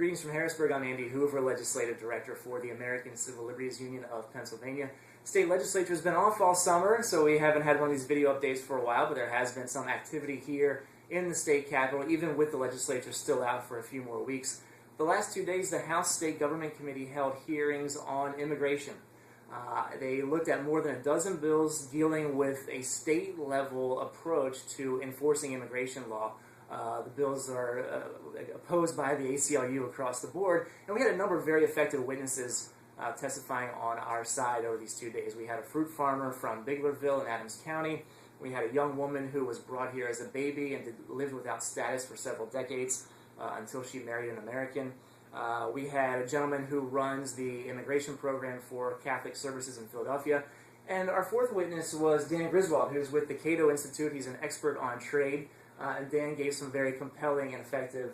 Greetings from Harrisburg. I'm Andy Hoover, Legislative Director for the American Civil Liberties Union of Pennsylvania. State legislature has been off all summer, so we haven't had one of these video updates for a while, but there has been some activity here in the state capitol, even with the legislature still out for a few more weeks. The last 2 days, the House State Government Committee held hearings on immigration. They looked at more than a dozen bills dealing with a state-level approach to enforcing immigration law. The bills are opposed by the ACLU across the board, and we had a number of very effective witnesses testifying on our side over these 2 days. We had a fruit farmer from Biglerville in Adams County. We had a young woman who was brought here as a baby and lived without status for several decades until she married an American. We had a gentleman who runs the immigration program for Catholic Services in Philadelphia. And our fourth witness was Dan Griswold, who's with the Cato Institute. He's an expert on trade. And Dan gave some very compelling and effective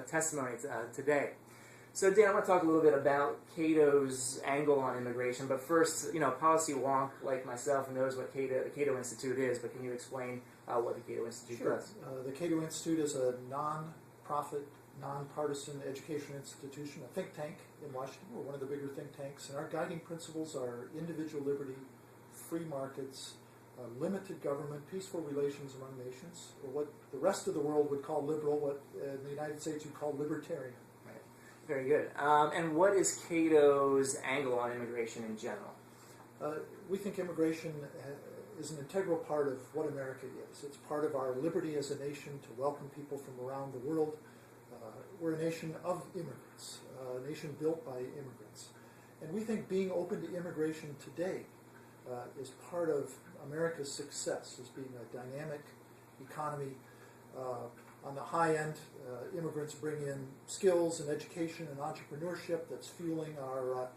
testimony today. So Dan, I want to talk a little bit about Cato's angle on immigration. But first, policy wonk like myself knows what the Cato Institute is, but can you explain what the Cato Institute does? The Cato Institute is a non-profit, nonpartisan education institution, a think tank in Washington. We're one of the bigger think tanks, and our guiding principles are individual liberty, free markets, limited government, peaceful relations among nations, or what the rest of the world would call liberal, what in the United States you call libertarian. Right. Very good. And what is Cato's angle on immigration in general? We think immigration is an integral part of what America is. It's part of our liberty as a nation to welcome people from around the world. We're a nation of immigrants, a nation built by immigrants. And we think being open to immigration today is part of America's success as being a dynamic economy. On the high end, immigrants bring in skills and education and entrepreneurship that's fueling our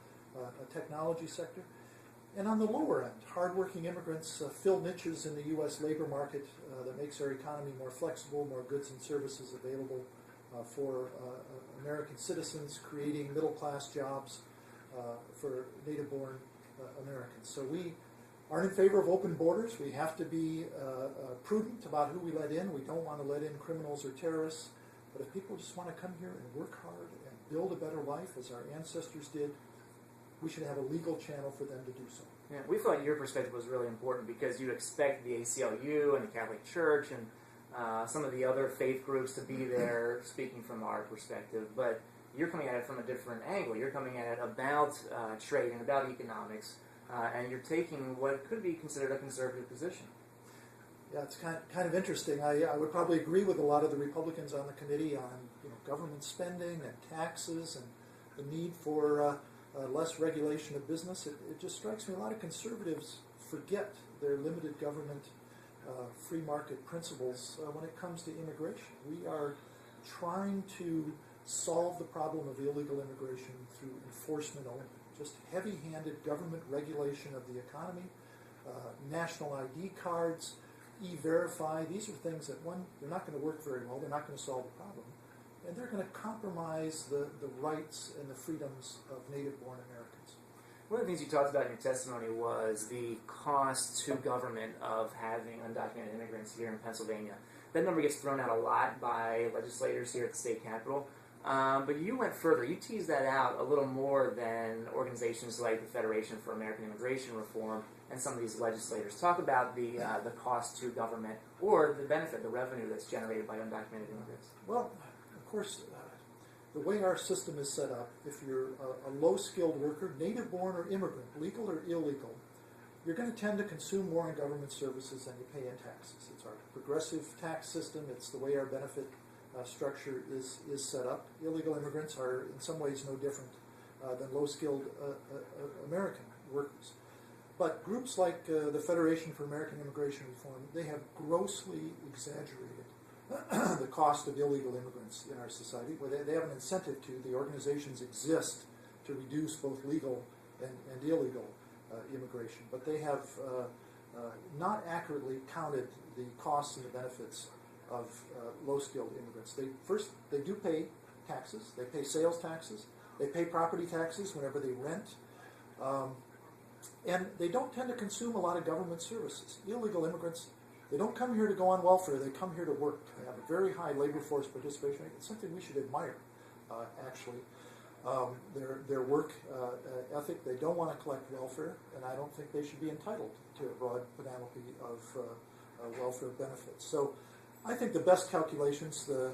technology sector. And on the lower end, hardworking immigrants fill niches in the U.S. labor market that makes our economy more flexible, more goods and services available for American citizens, creating middle-class jobs for native-born Americans. So we aren't in favor of open borders. We have to be prudent about who we let in. We don't want to let in criminals or terrorists. But if people just want to come here and work hard and build a better life, as our ancestors did, we should have a legal channel for them to do so. Yeah, we thought your perspective was really important because you expect the ACLU and the Catholic Church and some of the other faith groups to be there speaking from our perspective. But you're coming at it from a different angle. You're coming at it about trade and about economics. And you're taking what could be considered a conservative position. Yeah, it's kind of interesting. I would probably agree with a lot of the Republicans on the committee on government spending and taxes and the need for less regulation of business. It just strikes me a lot of conservatives forget their limited government, free market principles when it comes to immigration. We are trying to solve the problem of illegal immigration through enforcement only. Just heavy-handed government regulation of the economy, national ID cards, E-Verify. These are things that, one, they're not going to work very well. They're not going to solve the problem. And they're going to compromise the rights and the freedoms of native-born Americans. One of the things you talked about in your testimony was the cost to government of having undocumented immigrants here in Pennsylvania. That number gets thrown out a lot by legislators here at the state capitol. But you went further. You teased that out a little more than organizations like the Federation for American Immigration Reform and some of these legislators. Talk about the cost to government or the benefit, the revenue that's generated by undocumented immigrants. Well, of course, the way our system is set up, if you're a low-skilled worker, native-born or immigrant, legal or illegal, you're going to tend to consume more in government services than you pay in taxes. It's our progressive tax system. It's the way our benefit structure is set up. Illegal immigrants are in some ways no different than low-skilled American workers. But groups like the Federation for American Immigration Reform, they have grossly exaggerated the cost of illegal immigrants in our society. Well, they have an incentive to. The organizations exist to reduce both legal and illegal immigration. But they have not accurately counted the costs and the benefits of low-skilled immigrants. They do pay taxes. They pay sales taxes. They pay property taxes whenever they rent. And they don't tend to consume a lot of government services. Illegal immigrants, they don't come here to go on welfare. They come here to work. They have a very high labor force participation rate. It's something we should admire. actually. Their work ethic, they don't want to collect welfare, and I don't think they should be entitled to a broad panoply of welfare benefits. So I think the best calculations, the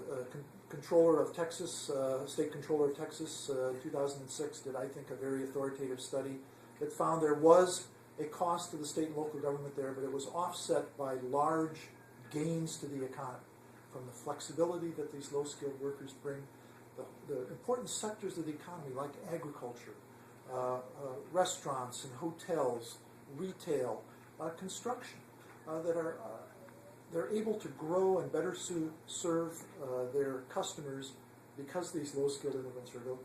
Comptroller of Texas, State Comptroller of Texas, 2006 did, I think, a very authoritative study that found there was a cost to the state and local government there, but it was offset by large gains to the economy from the flexibility that these low-skilled workers bring, the important sectors of the economy like agriculture, restaurants and hotels, retail, construction, that are they're able to grow and better serve their customers because these low-skilled immigrants are low.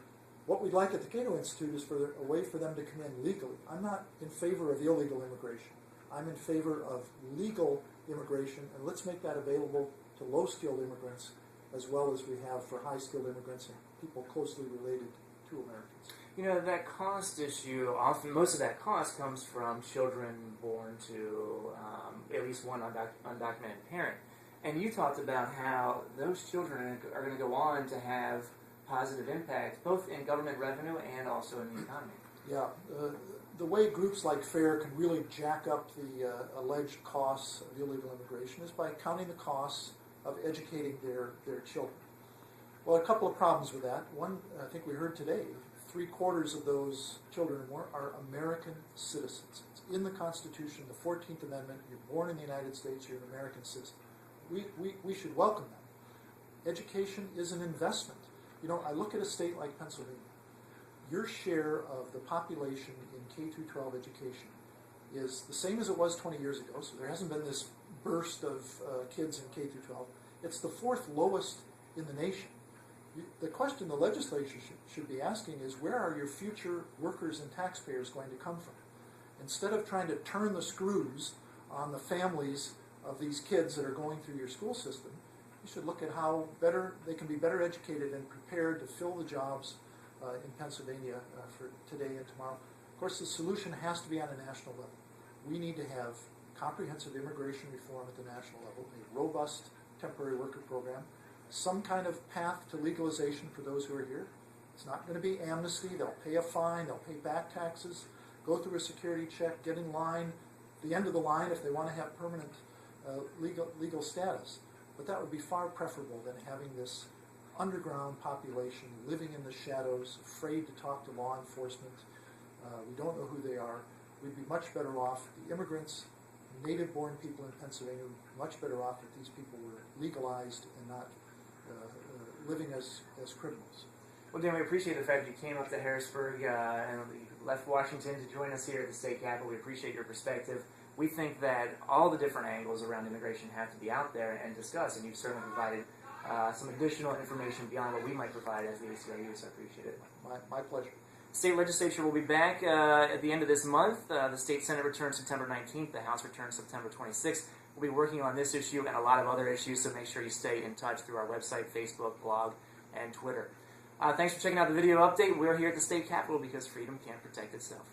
What we'd like at the Cato Institute is for a way for them to come in legally. I'm not in favor of illegal immigration. I'm in favor of legal immigration, and let's make that available to low-skilled immigrants as well as we have for high-skilled immigrants and people closely related to Americans. You know, that cost issue, often most of that cost comes from children born to at least one undocumented parent. And you talked about how those children are going to go on to have positive impacts, both in government revenue and also in the economy. Yeah, the way groups like FAIR can really jack up the alleged costs of illegal immigration is by counting the costs of educating their children. Well, a couple of problems with that. One, I think we heard today, 3/4 of those children and more are American citizens. It's in the Constitution, the 14th Amendment. You're born in the United States, you're an American citizen. We should welcome them. Education is an investment. You know, I look at a state like Pennsylvania. Your share of the population in K-12 education is the same as it was 20 years ago, so there hasn't been this burst of kids in K-12. It's the 4th lowest in the nation. The question the legislature should be asking is, where are your future workers and taxpayers going to come from? Instead of trying to turn the screws on the families of these kids that are going through your school system, you should look at how better they can be better educated and prepared to fill the jobs in Pennsylvania for today and tomorrow. Of course, the solution has to be on a national level. We need to have comprehensive immigration reform at the national level, a robust temporary worker program, some kind of path to legalization for those who are here. It's not going to be amnesty. They'll pay a fine, they'll pay back taxes, go through a security check, get in line, the end of the line if they want to have permanent legal status. But that would be far preferable than having this underground population living in the shadows, afraid to talk to law enforcement. We don't know who they are. We'd be much better off, the immigrants, native-born people in Pennsylvania, would be much better off if these people were legalized and not living as criminals. Well, Dan, we appreciate the fact you came up to Harrisburg and left Washington to join us here at the state capitol. We appreciate your perspective. We think that all the different angles around immigration have to be out there and discussed, and you've certainly provided some additional information beyond what we might provide as the ACLU, so I appreciate it. My pleasure. State legislature will be back at the end of this month. The state senate returns September 19th. The House returns September 26th. We'll be working on this issue and a lot of other issues, so make sure you stay in touch through our website, Facebook, blog, and Twitter. Thanks for checking out the video update. We're here at the state capitol because freedom can't protect itself.